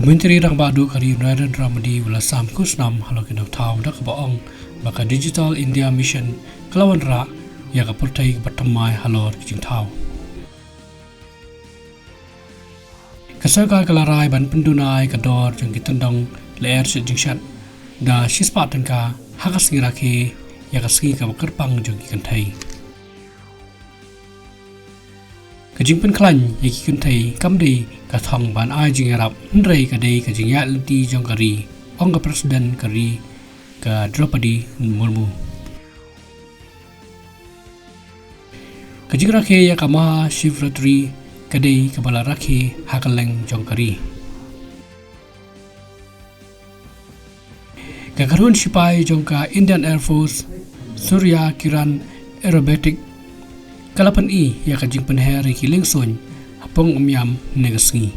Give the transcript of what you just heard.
Menteri rang badu kari Narendra Modi wala sam kusnam halokin thau dak baong baka Digital India Mission kelawan ra ya ka pertai batamai halor kijing thau. Kasarkar kalarai ban pendunai kador jang kitandong leer sejingsyat da sispat tangka hakas ngirake ya kaski ka kerpang jang kikantai. Kajing penklan ya kikantai kamdi ka thong ban ai jing arab ndrei ka dei ka jing ya lenti jang kari ong ka presiden kari ka Draupadi Murmu. Kajing rake ya ka maha Shivratri kadai kepala rakhi hakaleng jongkari. Kakarun sipai jongka Indian Air Force Surya Kiran Aerobatic kalapan i ya kajing penheri kiling son hapong umyam negasngi.